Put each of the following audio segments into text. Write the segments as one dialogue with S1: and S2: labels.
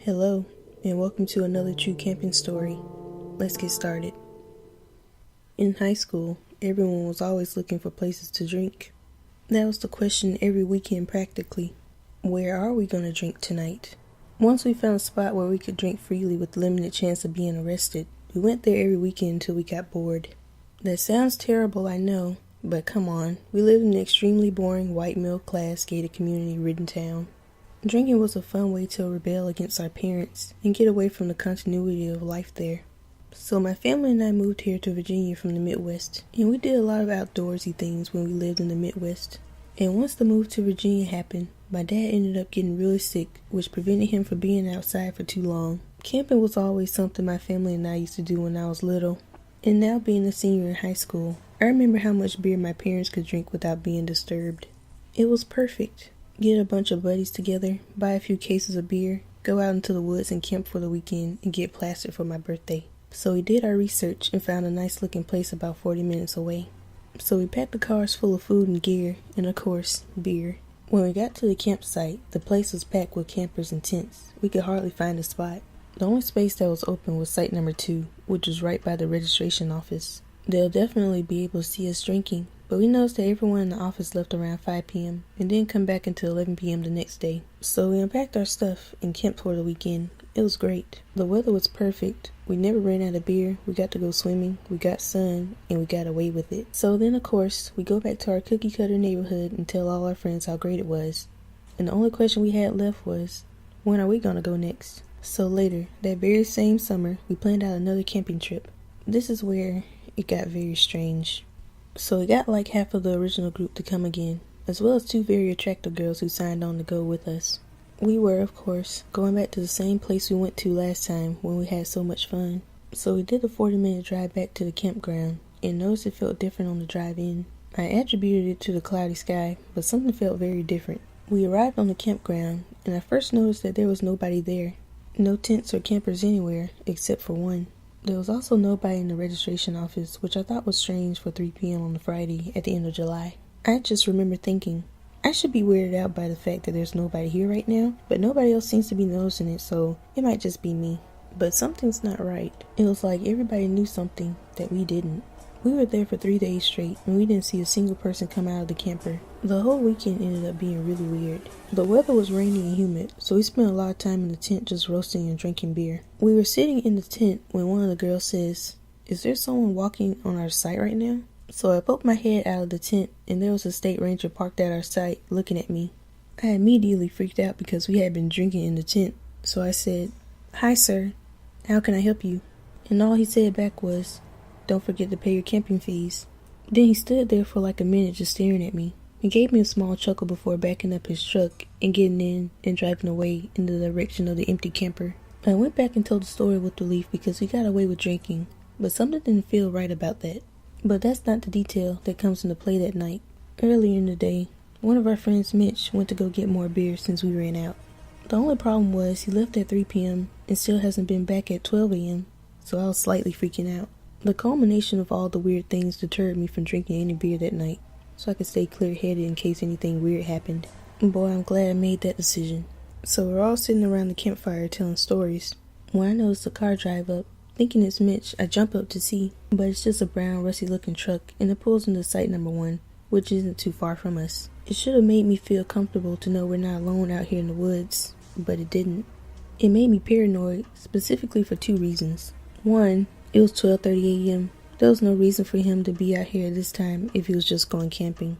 S1: Hello, and welcome to another true camping story. Let's get started. In high school, everyone was always looking for places to drink. That was the question every weekend practically. Where are we going to drink tonight? Once we found a spot where we could drink freely with limited chance of being arrested, we went there every weekend until we got bored. That sounds terrible, I know, but come on, we lived in an extremely boring white middle-class gated community-ridden town. Drinking was a fun way to rebel against our parents and get away from the continuity of life there. So my family and I moved here to Virginia from the Midwest, and we did a lot of outdoorsy things when we lived in the Midwest. And once the move to Virginia happened, my dad ended up getting really sick, which prevented him from being outside for too long. Camping was always something my family and I used to do when I was little. And now being a senior in high school, I remember how much beer my parents could drink without being disturbed. It was perfect. Get a bunch of buddies together, buy a few cases of beer, go out into the woods and camp for the weekend, and get plastered for my birthday. So we did our research and found a nice looking place about 40 minutes away. So we packed the cars full of food and gear, and of course, beer. When we got to the campsite, the place was packed with campers and tents. We could hardly find a spot. The only space that was open was site number 2, which was right by the registration office. They'll definitely be able to see us drinking, but we noticed that everyone in the office left around 5 p.m. and didn't come back until 11 p.m. the next day. So we unpacked our stuff and camped for the weekend. It was great. The weather was perfect. We never ran out of beer. We got to go swimming. We got sun, and we got away with it. So then, of course, we go back to our cookie cutter neighborhood and tell all our friends how great it was. And the only question we had left was, when are we gonna go next? So later, that very same summer, we planned out another camping trip. This is where it got very strange. So we got like half of the original group to come again, as well as 2 very attractive girls who signed on to go with us. We were, of course, going back to the same place we went to last time when we had so much fun. So we did a 40-minute drive back to the campground, and noticed it felt different on the drive in. I attributed it to the cloudy sky, but something felt very different. We arrived on the campground, and I first noticed that there was nobody there. No tents or campers anywhere, except for one. There was also nobody in the registration office, which I thought was strange for 3 p.m. on a Friday at the end of July. I just remember thinking, I should be weirded out by the fact that there's nobody here right now, but nobody else seems to be noticing it, so it might just be me. But something's not right. It was like everybody knew something that we didn't. We were there for 3 days straight, and we didn't see a single person come out of the camper. The whole weekend ended up being really weird. The weather was rainy and humid, so we spent a lot of time in the tent just roasting and drinking beer. We were sitting in the tent when one of the girls says, "Is there someone walking on our site right now?" So I poked my head out of the tent, and there was a state ranger parked at our site looking at me. I immediately freaked out because we had been drinking in the tent, so I said, "Hi sir, how can I help you?" And all he said back was, "Don't forget to pay your camping fees." Then he stood there for like a minute just staring at me. He gave me a small chuckle before backing up his truck and getting in and driving away in the direction of the empty camper. I went back and told the story with relief because we got away with drinking, but something didn't feel right about that. But that's not the detail that comes into play that night. Earlier in the day, one of our friends, Mitch, went to go get more beer since we ran out. The only problem was he left at 3 p.m. and still hasn't been back at 12 a.m., so I was slightly freaking out. The culmination of all the weird things deterred me from drinking any beer that night, so I could stay clear-headed in case anything weird happened. And boy, I'm glad I made that decision. So we're all sitting around the campfire telling stories. When I notice a car drive up, thinking it's Mitch, I jump up to see, but it's just a brown, rusty-looking truck, and it pulls into site number 1, which isn't too far from us. It should have made me feel comfortable to know we're not alone out here in the woods, but it didn't. It made me paranoid, specifically for 2 reasons. 1, it was 12:30 a.m. There was no reason for him to be out here at this time if he was just going camping.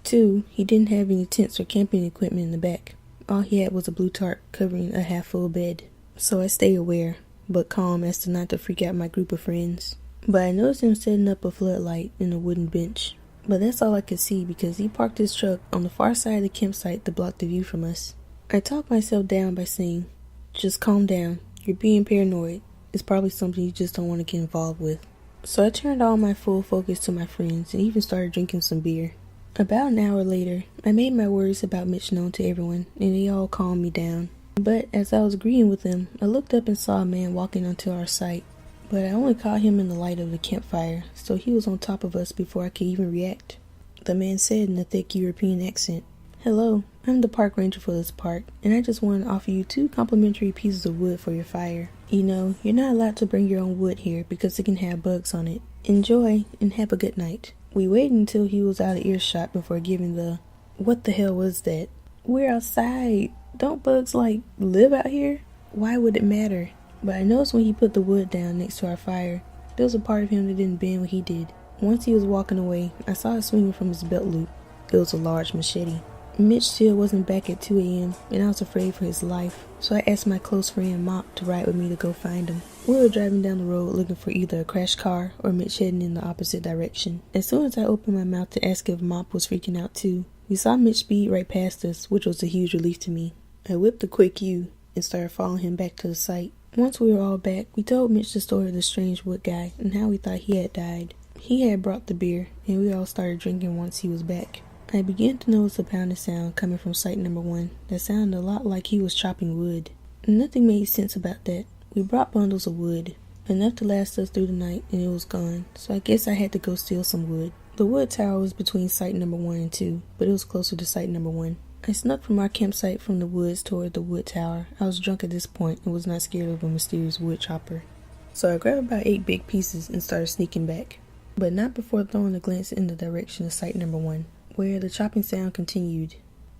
S1: 2, he didn't have any tents or camping equipment in the back. All he had was a blue tarp covering a half-full bed. So I stay aware, but calm as to not to freak out my group of friends. But I noticed him setting up a floodlight in a wooden bench. But that's all I could see because he parked his truck on the far side of the campsite to block the view from us. I talked myself down by saying, "Just calm down. You're being paranoid. It's probably something you just don't want to get involved with." So I turned all my full focus to my friends and even started drinking some beer. About an hour later, I made my worries about Mitch known to everyone, and they all calmed me down. But as I was agreeing with them, I looked up and saw a man walking onto our site. But I only caught him in the light of the campfire, so he was on top of us before I could even react. The man said in a thick European accent, Hello, I'm the park ranger for this park, and I just want to offer you 2 complimentary pieces of wood for your fire. You know, you're not allowed to bring your own wood here because it can have bugs on it. Enjoy, and have a good night. We waited until he was out of earshot before giving the, "What the hell was that? We're outside. Don't bugs, live out here? Why would it matter?" But I noticed when he put the wood down next to our fire, there was a part of him that didn't bend when he did. Once he was walking away, I saw it swinging from his belt loop. It was a large machete. Mitch still wasn't back at 2 a.m., and I was afraid for his life, so I asked my close friend Mop to ride with me to go find him. We were driving down the road looking for either a crashed car or Mitch heading in the opposite direction. As soon as I opened my mouth to ask if Mop was freaking out too, we saw Mitch speed right past us, which was a huge relief to me. I whipped a quick U and started following him back to the site. Once we were all back, we told Mitch the story of the strange wood guy and how we thought he had died. He had brought the beer, and we all started drinking once he was back. I began to notice a pounding sound coming from site number 1 that sounded a lot like he was chopping wood. Nothing made sense about that. We brought bundles of wood, enough to last us through the night, and it was gone, so I guess I had to go steal some wood. The wood tower was between site number 1 and 2, but it was closer to site number 1. I snuck from our campsite from the woods toward the wood tower. I was drunk at this point and was not scared of a mysterious wood chopper. So I grabbed about 8 big pieces and started sneaking back, but not before throwing a glance in the direction of site number 1. Where the chopping sound continued.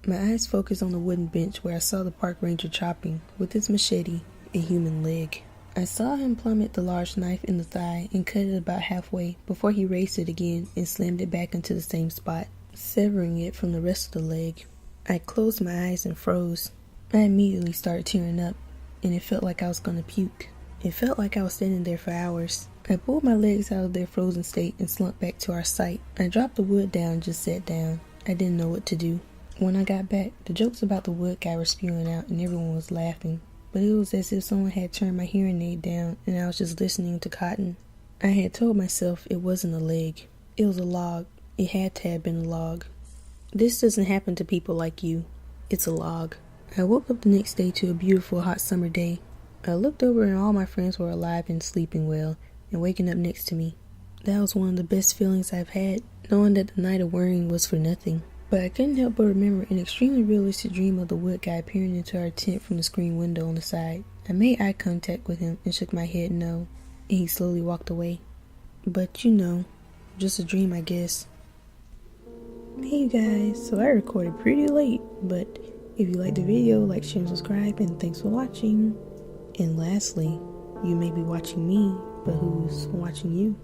S1: My eyes focused on the wooden bench where I saw the park ranger chopping, with his machete, a human leg. I saw him plummet the large knife in the thigh and cut it about halfway before he raised it again and slammed it back into the same spot, severing it from the rest of the leg. I closed my eyes and froze. I immediately started tearing up, and it felt like I was going to puke. It felt like I was standing there for hours. I pulled my legs out of their frozen state and slumped back to our site. I dropped the wood down and just sat down. I didn't know what to do. When I got back, the jokes about the wood guy were spewing out and everyone was laughing. But it was as if someone had turned my hearing aid down and I was just listening to cotton. I had told myself it wasn't a leg. It was a log. It had to have been a log. This doesn't happen to people like you. It's a log. I woke up the next day to a beautiful hot summer day. I looked over and all my friends were alive and sleeping well and waking up next to me. That was one of the best feelings I've had, knowing that the night of worrying was for nothing. But I couldn't help but remember an extremely realistic dream of the wood guy peering into our tent from the screen window on the side. I made eye contact with him and shook my head no, and he slowly walked away. But you know, just a dream I guess. Hey you guys, so I recorded pretty late, but if you liked the video, like, share, and subscribe, and thanks for watching. And lastly, you may be watching me, but who's watching you?